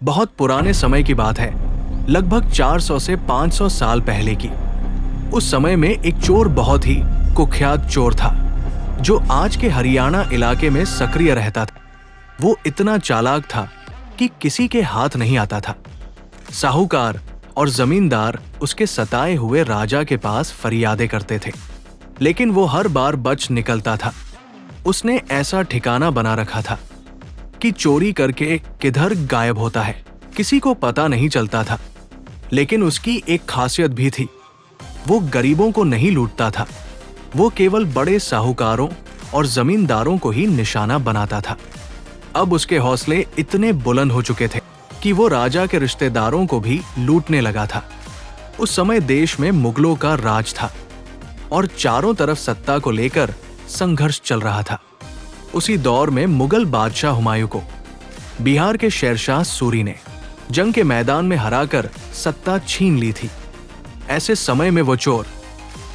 बहुत पुराने समय की बात है, लगभग 400 से 500 साल पहले की। उस समय में एक चोर बहुत ही कुख्यात चोर था, जो आज के हरियाणा इलाके में सक्रिय रहता था। वो इतना चालाक था कि किसी के हाथ नहीं आता था। साहूकार और जमींदार उसके सताए हुए राजा के पास फरियादें करते थे, लेकिन वो हर बार बच निकलता था। उसने ऐसा ठिकाना बना रखा था कि चोरी करके किधर गायब होता है किसी को पता नहीं चलता था। लेकिन उसकी एक खासियत भी थी, वो गरीबों को नहीं लूटता था। वो केवल बड़े साहूकारों और जमींदारों को ही निशाना बनाता था। अब उसके हौसले इतने बुलंद हो चुके थे कि वो राजा के रिश्तेदारों को भी लूटने लगा था। उस समय देश में मुगलों का राज था और चारों तरफ सत्ता को लेकर संघर्ष चल रहा था। उसी दौर में मुगल बादशाह हुमायूं को बिहार के शेरशाह सूरी ने जंग के मैदान में हराकर सत्ता छीन ली थी। ऐसे समय में वो चोर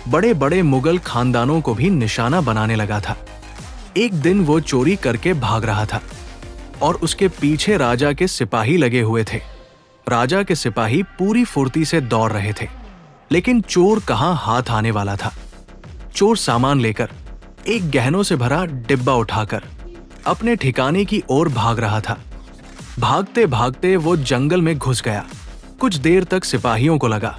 बड़े बड़े मुगल खानदानों को भी निशाना बनाने लगा था। एक दिन वो चोरी करके भाग रहा था और उसके पीछे राजा के सिपाही लगे हुए थे। राजा के सिपाही पूरी फुर्ती से दौड़ रहे थे, लेकिन चोर कहाँ हाथ आने वाला था। चोर सामान लेकर एक गहनों से भरा डिब्बा उठाकर अपने ठिकाने की ओर भाग रहा था। भागते भागते वो जंगल में घुस गया। कुछ देर तक सिपाहियों को लगा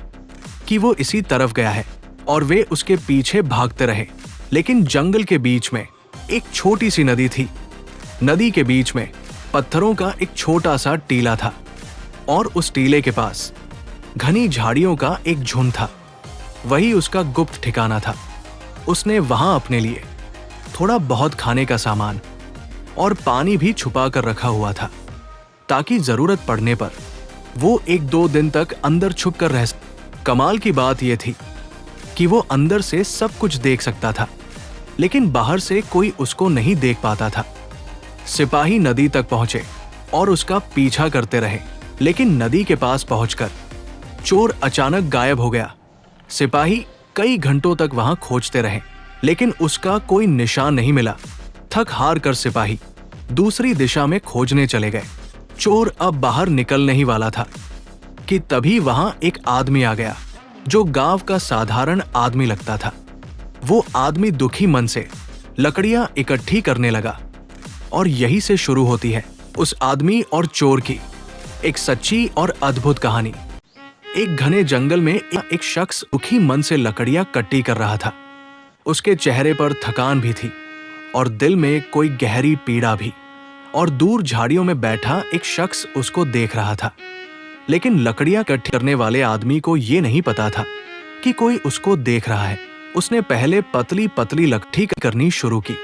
कि वो इसी तरफ गया है और वे उसके पीछे भागते रहे, लेकिन जंगल के बीच में एक छोटी सी नदी थी। नदी के बीच में पत्थरों का एक छोटा सा टीला था और उस टीले के पास घनी झाड़ियों का एक झुंड था। वही उसका गुप्त ठिकाना था। उसने वहां अपने लिए थोड़ा बहुत खाने का सामान और पानी भी छुपा कर रखा हुआ था, ताकि जरूरत पड़ने पर वो 1-2 दिन तक अंदर छुप कर रह सके। कमाल की बात यह थी कि वो अंदर से सब कुछ देख सकता था, लेकिन बाहर से कोई उसको नहीं देख पाता था। सिपाही नदी तक पहुंचे और उसका पीछा करते रहे, लेकिन नदी के पास पहुंचकर चोर अचानक गायब हो गया। सिपाही कई घंटों तक वहां खोजते रहे, लेकिन उसका कोई निशान नहीं मिला। थक हार कर सिपाही दूसरी दिशा में खोजने चले गए। चोर अब बाहर निकलने ही वाला था कि तभी वहां एक आदमी आ गया, जो गांव का साधारण आदमी लगता था। वो आदमी दुखी मन से लकड़ियां इकट्ठी करने लगा और यही से शुरू होती है उस आदमी और चोर की एक सच्ची और अद्भुत कहानी। एक घने जंगल में एक शख्स दुखी मन से लकड़ियां कट्टी कर रहा था। उसके चेहरे पर थकान भी थी और दिल में कोई गहरी पीड़ा भी। और दूर झाड़ियों में बैठा एक शख्स उसको देख रहा था, लेकिन लकड़ियां इकट्ठी करने वाले आदमी को ये नहीं पता था कि कोई उसको देख रहा है। उसने पहले पतली पतली लकड़ी करनी शुरू की।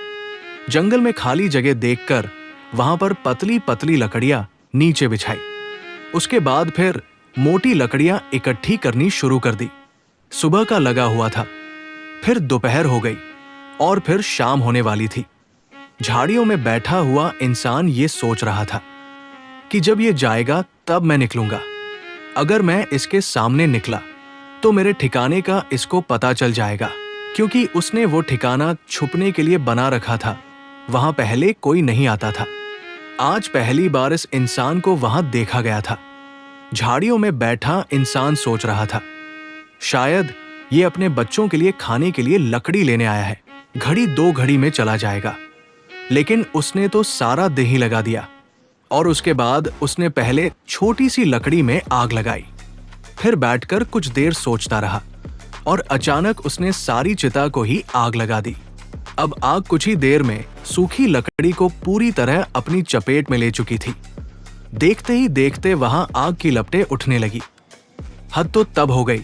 जंगल में खाली जगह देखकर वहां पर पतली पतली लकड़ियां नीचे बिछाई। उसके बाद फिर मोटी लकड़ियां इकट्ठी करनी शुरू कर दी। सुबह का लगा हुआ था, फिर दोपहर हो गई और फिर शाम होने वाली थी। झाड़ियों में बैठा हुआ इंसान ये सोच रहा था कि जब ये जाएगा तब मैं निकलूंगा। अगर मैं इसके सामने निकला तो मेरे ठिकाने का इसको पता चल जाएगा, क्योंकि उसने वो ठिकाना छुपने के लिए बना रखा था। वहां पहले कोई नहीं आता था। आज पहली बार इस इंसान को वहां देखा गया था। झाड़ियों में बैठा इंसान सोच रहा था, शायद ये अपने बच्चों के लिए खाने के लिए लकड़ी लेने आया है। घड़ी 2 घड़ी में चला जाएगा। लेकिन उसने तो सारा देह ही लगा दिया और उसके बाद उसने पहले छोटी सी लकड़ी में आग लगाई, फिर बैठकर कुछ देर सोचता रहा और अचानक उसने सारी चिता को ही आग लगा दी। अब आग कुछ ही देर में सूखी लकड़ी को पूरी तरह अपनी चपेट में ले चुकी थी। देखते ही देखते वहां आग की लपटें उठने लगी। हद तो तब हो गई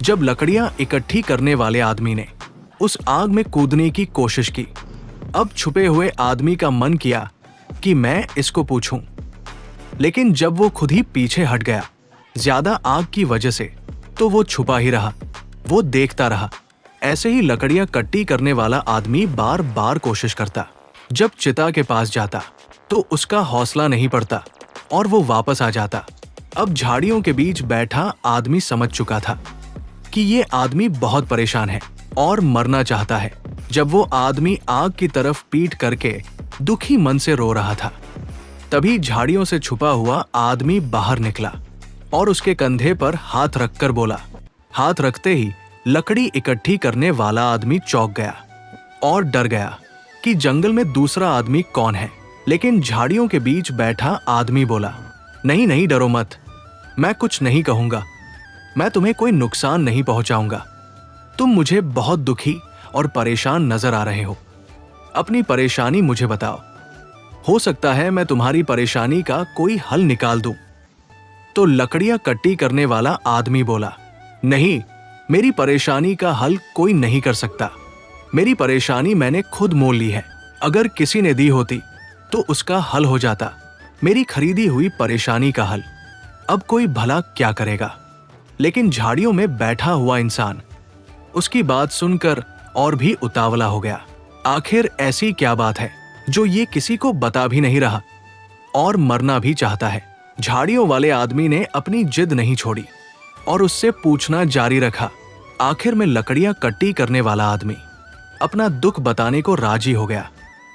जब लकड़ियां इकट्ठी करने वाले आदमी ने उस आग में कूदने की कोशिश की। अब छुपे हुए आदमी का मन किया कि मैं इसको पूछूं, लेकिन जब वो खुद ही पीछे हट गया ज्यादा आग की वजह से, तो वो छुपा ही रहा। वो देखता रहा। ऐसे ही लकड़ियां कट्टी करने वाला आदमी बार बार कोशिश करता। जब चिता के पास जाता तो उसका हौसला नहीं पड़ता और वो वापस आ जाता। अब झाड़ियों के बीच बैठा आदमी समझ चुका था कि ये आदमी बहुत परेशान है और मरना चाहता है। जब वो आदमी आग की तरफ पीठ करके दुखी मन से रो रहा था, तभी झाड़ियों से छुपा हुआ आदमी बाहर निकला और उसके कंधे पर हाथ रखकर बोला। हाथ रखते ही लकड़ी इकट्ठी करने वाला आदमी चौंक गया और डर गया कि जंगल में दूसरा आदमी कौन है। लेकिन झाड़ियों के बीच बैठा आदमी बोला, नहीं नहीं, डरो मत, मैं कुछ नहीं कहूंगा, मैं तुम्हें कोई नुकसान नहीं पहुंचाऊंगा। तुम मुझे बहुत दुखी और परेशान नजर आ रहे हो, अपनी परेशानी मुझे बताओ, हो सकता है मैं तुम्हारी परेशानी का कोई हल निकाल दूं। तो लकड़ियां कट्टी करने वाला आदमी बोला, नहीं, मेरी परेशानी का हल कोई नहीं कर सकता, मेरी परेशानी मैंने खुद मोल ली है, अगर किसी ने दी होती तो उसका हल हो जाता, मेरी खरीदी हुई परेशानी का हल, अब कोई भला क्या करेगा। लेकिन झाड़ियों में बैठा हुआ इंसान उसकी बात सुनकर और भी उतावला हो गया। आखिर ऐसी क्या बात है जो ये किसी को बता भी नहीं रहा और मरना भी चाहता है। झाड़ियों वाले आदमी ने अपनी जिद नहीं छोड़ी और उससे पूछना जारी रखा। आखिर में लकड़ियां कट्टी करने वाला आदमी अपना दुख बताने को राजी हो गया।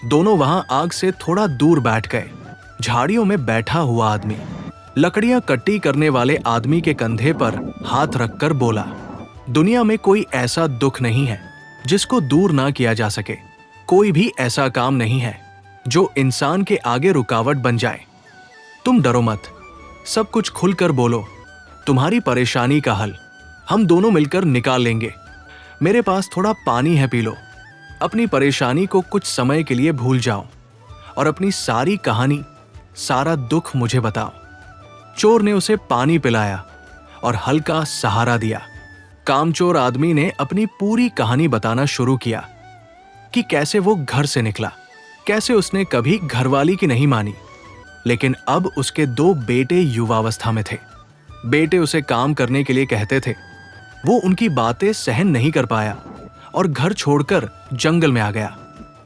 दोनों वहां आग से थोड़ा दूर बैठ गए। झाड़ियों में बैठा हुआ आदमी लकड़ियां कट्टी करने वाले आदमी के कंधे पर हाथ रखकर बोला, दुनिया में कोई ऐसा दुख नहीं है जिसको दूर ना किया जा सके, कोई भी ऐसा काम नहीं है जो इंसान के आगे रुकावट बन जाए। तुम डरो मत, सब कुछ खुलकर बोलो, तुम्हारी परेशानी का हल हम दोनों मिलकर निकाल लेंगे। मेरे पास थोड़ा पानी है, पी लो, अपनी परेशानी को कुछ समय के लिए भूल जाओ और अपनी सारी कहानी, सारा दुख मुझे बताओ। चोर ने उसे पानी पिलाया और हल्का सहारा दिया। कामचोर आदमी ने अपनी पूरी कहानी बताना शुरू किया कि कैसे वो घर से निकला, कैसे उसने कभी घरवाली की नहीं मानी, लेकिन अब उसके 2 बेटे युवावस्था में थे। बेटे उसे काम करने के लिए कहते थे, वो उनकी बातें सहन नहीं कर पाया और घर छोड़कर जंगल में आ गया।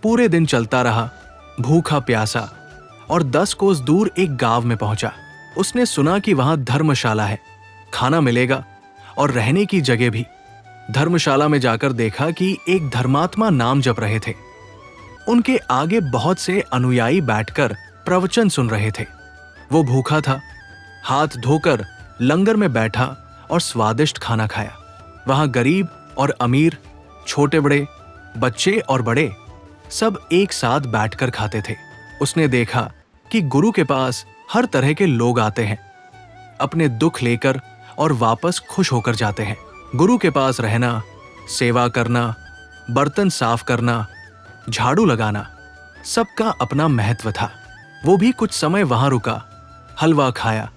पूरे दिन चलता रहा, भूखा प्यासा, और 10 कोस दूर एक गांव में पहुंचा। उसने सुना कि वहां धर्मशाला है, खाना मिलेगा और रहने की जगह भी। धर्मशाला में जाकर देखा कि एक धर्मात्मा नाम जप रहे थे। उनके आगे बहुत से अनुयायी बैठकर प्रवचन सुन रहे थे। वो भूखा था, हाथ धोकर लंगर में बैठा और स्वादिष्ट खाना खाया। वहां गरीब और अमीर, छोटे बड़े, बच्चे और बड़े सब एक साथ बैठकर खाते थे। उसने देखा कि गुरु के पास हर तरह के लोग आते हैं, अपने दुख लेकर और वापस खुश होकर जाते हैं। गुरु के पास रहना, सेवा करना, बर्तन साफ करना, झाड़ू लगाना, सबका अपना महत्व था। वो भी कुछ समय वहां रुका, हलवा खाया,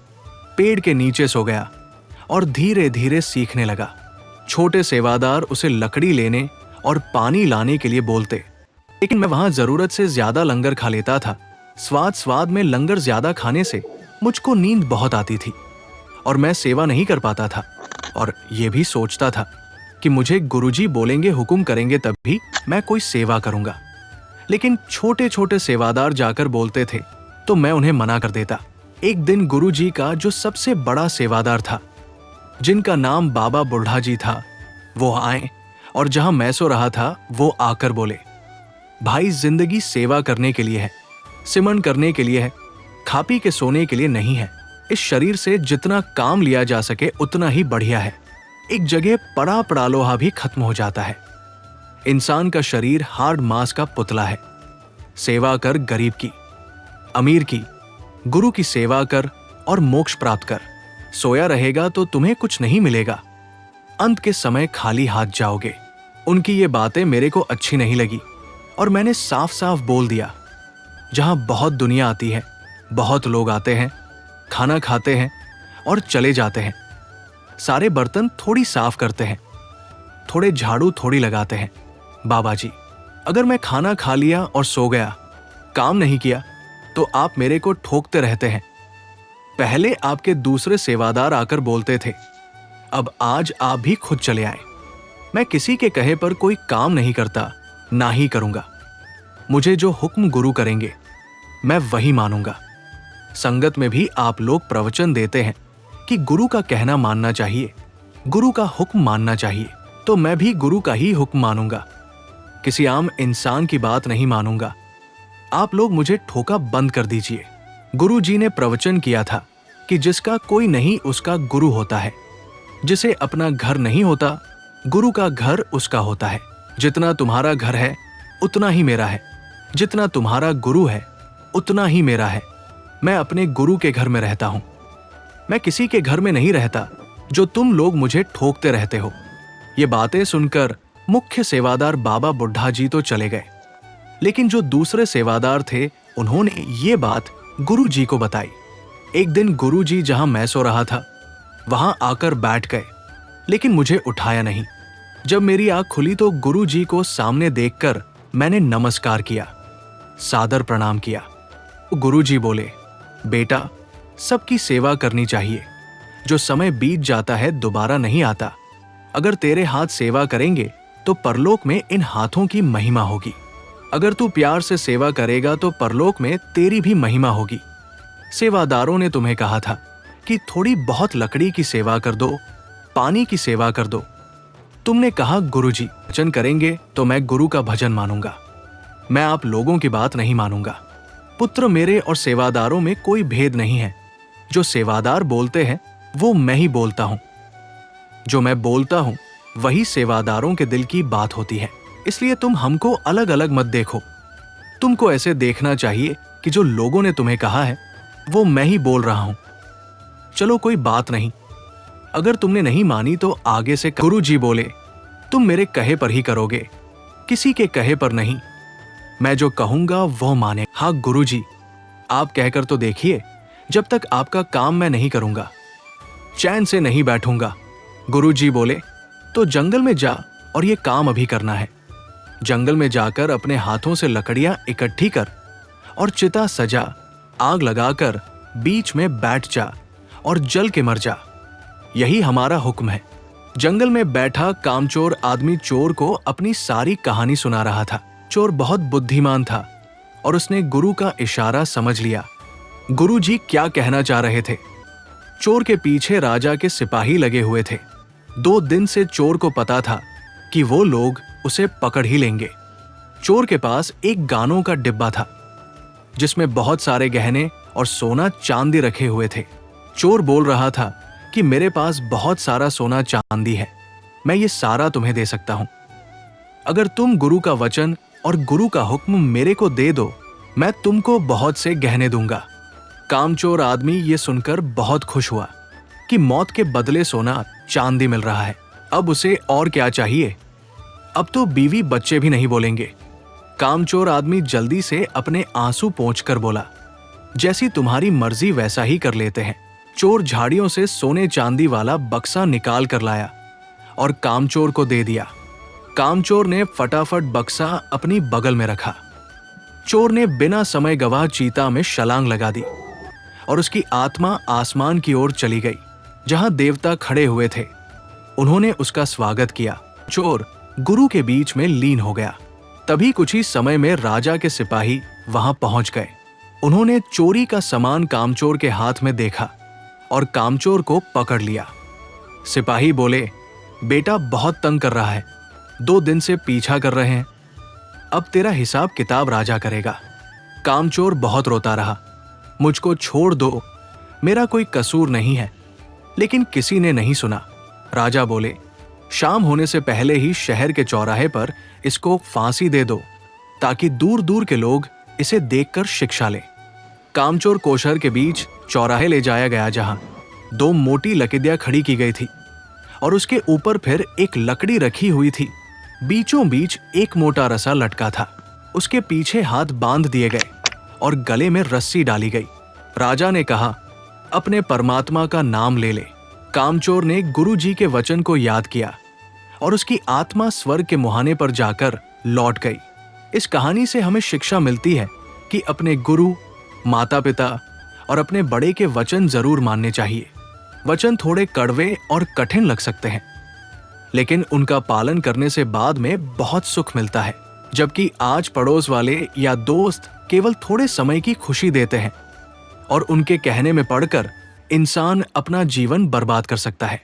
पेड़ के नीचे सो गया और धीरे धीरे सीखने लगा। छोटे सेवादार उसे लकड़ी लेने और पानी लाने के लिए बोलते, लेकिन मैं वहां जरूरत से ज्यादा लंगर खा लेता था। स्वाद में लंगर ज्यादा खाने से मुझको नींद बहुत आती थी और मैं सेवा नहीं कर पाता था। और ये भी सोचता था कि मुझे गुरुजी बोलेंगे, हुक्म करेंगे तभी मैं कोई सेवा करूंगा। लेकिन छोटे छोटे सेवादार जाकर बोलते थे तो मैं उन्हें मना कर देता। एक दिन गुरुजी का जो सबसे बड़ा सेवादार था, जिनका नाम बाबा बुढ़ा जी था, वो आए और जहां मैं सो रहा था वो आकर बोले, भाई, जिंदगी सेवा करने के लिए है, सिमरन करने के लिए है, खा पी के सोने के लिए नहीं है। इस शरीर से जितना काम लिया जा सके उतना ही बढ़िया है। एक जगह पड़ा पड़ा लोहा भी खत्म हो जाता है। इंसान का शरीर हार्ड मांस का पुतला है। सेवा कर गरीब की, अमीर की, गुरु की सेवा कर और मोक्ष प्राप्त कर। सोया रहेगा तो तुम्हें कुछ नहीं मिलेगा, अंत के समय खाली हाथ जाओगे। उनकी ये बातें मेरे को अच्छी नहीं लगी और मैंने साफ साफ बोल दिया, जहां बहुत दुनिया आती है, बहुत लोग आते हैं, खाना खाते हैं और चले जाते हैं, सारे बर्तन थोड़ी साफ करते हैं, थोड़े झाड़ू थोड़ी लगाते हैं। बाबा जी, अगर मैं खाना खा लिया और सो गया, काम नहीं किया, तो आप मेरे को ठोकते रहते हैं। पहले आपके दूसरे सेवादार आकर बोलते थे, अब आज आप भी खुद चले आए। मैं किसी के कहे पर कोई काम नहीं करता, ना ही करूंगा। मुझे जो हुक्म गुरु करेंगे मैं वही मानूंगा। संगत में भी आप लोग प्रवचन देते हैं कि गुरु का कहना मानना चाहिए, गुरु का हुक्म मानना चाहिए, तो मैं भी गुरु का ही हुक्म मानूंगा, किसी आम इंसान की बात नहीं मानूंगा। आप लोग मुझे ठोका बंद कर दीजिए। गुरुजी ने प्रवचन किया था कि जिसका कोई नहीं उसका गुरु होता है। जिसे अपना घर नहीं होता, गुरु का घर उसका होता है। जितना तुम्हारा घर है उतना ही मेरा है, जितना तुम्हारा गुरु है उतना ही मेरा है। मैं अपने गुरु के घर में रहता हूं, मैं किसी के घर में नहीं रहता जो तुम लोग मुझे ठोकते रहते हो। ये बातें सुनकर मुख्य सेवादार बाबा बुढ़ा जी तो चले गए, लेकिन जो दूसरे सेवादार थे उन्होंने ये बात गुरु जी को बताई। एक दिन गुरु जी जहां मैं सो रहा था वहां आकर बैठ गए, लेकिन मुझे उठाया नहीं। जब मेरी आंख खुली तो गुरु जी को सामने देखकर मैंने नमस्कार किया, सादर प्रणाम किया। गुरु जी बोले, बेटा, सबकी सेवा करनी चाहिए। जो समय बीत जाता है दोबारा नहीं आता। अगर तेरे हाथ सेवा करेंगे तो परलोक में इन हाथों की महिमा होगी। अगर तू प्यार से सेवा करेगा तो परलोक में तेरी भी महिमा होगी। सेवादारों ने तुम्हें कहा था कि थोड़ी बहुत लकड़ी की सेवा कर दो, पानी की सेवा कर दो। तुमने कहा गुरुजी भजन करेंगे तो मैं गुरु का भजन मानूंगा, मैं आप लोगों की बात नहीं मानूंगा। पुत्र मेरे और सेवादारों में कोई भेद नहीं है। जो सेवादार बोलते हैं वो मैं ही बोलता हूं, जो मैं बोलता हूं वही सेवादारों के दिल की बात होती है। इसलिए तुम हमको अलग अलग मत देखो। तुमको ऐसे देखना चाहिए कि जो लोगों ने तुम्हें कहा है वो मैं ही बोल रहा हूं। चलो कोई बात नहीं, अगर तुमने नहीं मानी तो आगे से गुरु जी बोले, तुम मेरे कहे पर ही करोगे, किसी के कहे पर नहीं। मैं जो कहूंगा वो माने। हाँ गुरु जी, आप कहकर तो देखिए, जब तक आपका काम मैं नहीं करूंगा चैन से नहीं बैठूंगा। गुरु जी बोले, तो जंगल में जा और ये काम अभी करना है। जंगल में जाकर अपने हाथों से लकड़ियां इकट्ठी कर और चिता सजा, आग लगाकर बीच में बैठ जा और जल के मर जा। यही हमारा हुक्म है। जंगल में बैठा कामचोर आदमी चोर को अपनी सारी कहानी सुना रहा था। चोर बहुत बुद्धिमान था और उसने गुरु का इशारा समझ लिया। गुरु जी क्या कहना चाह रहे थे। चोर के पीछे राजा के सिपाही लगे हुए थे। 2 दिन से चोर को पता था कि वो लोग उसे पकड़ ही लेंगे। चोर के पास एक गानों का डिब्बा था जिसमें बहुत सारे गहने और सोना चांदी रखे हुए थे। चोर बोल रहा था कि मेरे पास बहुत सारा सोना चांदी है, मैं ये सारा तुम्हें दे सकता हूं। अगर तुम गुरु का वचन और गुरु का हुक्म मेरे को दे दो, मैं तुमको बहुत से गहने दूंगा। कामचोर आदमी ये सुनकर बहुत खुश हुआ कि मौत के बदले सोना चांदी मिल रहा है। अब उसे और क्या चाहिए। अब तो बीवी बच्चे भी नहीं बोलेंगे। कामचोर आदमी जल्दी से अपने आंसू पोंछकर बोला, जैसी तुम्हारी मर्जी वैसा ही कर लेते हैं। चोर झाड़ियों से सोने चांदी वाला बक्सा निकाल कर लाया और कामचोर को दे दिया। कामचोर ने फटाफट बक्सा अपनी बगल में रखा। चोर ने बिना समय गवाह चीता में छलांग लगा दी और उसकी आत्मा आसमान की ओर चली गई जहां देवता खड़े हुए थे। उन्होंने उसका स्वागत किया। चोर गुरु के बीच में लीन हो गया। तभी कुछ ही समय में राजा के सिपाही वहां पहुंच गए। उन्होंने चोरी का सामान कामचोर के हाथ में देखा और कामचोर को पकड़ लिया। सिपाही बोले, बेटा बहुत तंग कर रहा है, 2 दिन से पीछा कर रहे हैं, अब तेरा हिसाब किताब राजा करेगा। कामचोर बहुत रोता रहा, मुझको छोड़ दो, मेरा कोई कसूर नहीं है। लेकिन किसी ने नहीं सुना। राजा बोले, शाम होने से पहले ही शहर के चौराहे पर इसको फांसी दे दो ताकि दूर दूर के लोग इसे देखकर शिक्षा लें। कामचोर को शहर के बीच चौराहे ले जाया गया जहां 2 मोटी लकड़ियां खड़ी की गई थी और उसके ऊपर फिर एक लकड़ी रखी हुई थी। बीचों बीच एक मोटा रसा लटका था। उसके पीछे हाथ बांध दिए गए और गले में रस्सी डाली गई। राजा ने कहा, अपने परमात्मा का नाम ले ले। कामचोर ने गुरु जी के वचन को याद किया और उसकी आत्मा स्वर्ग के मुहाने पर जाकर लौट गई। इस कहानी से हमें शिक्षा मिलती है कि अपने गुरु, माता पिता और अपने बड़े के वचन जरूर मानने चाहिए। वचन थोड़े कड़वे और कठिन लग सकते हैं, लेकिन उनका पालन करने से बाद में बहुत सुख मिलता है। जबकि आज पड़ोस वाले या दोस्त केवल थोड़े समय की खुशी देते हैं और उनके कहने में पड़कर इंसान अपना जीवन बर्बाद कर सकता है।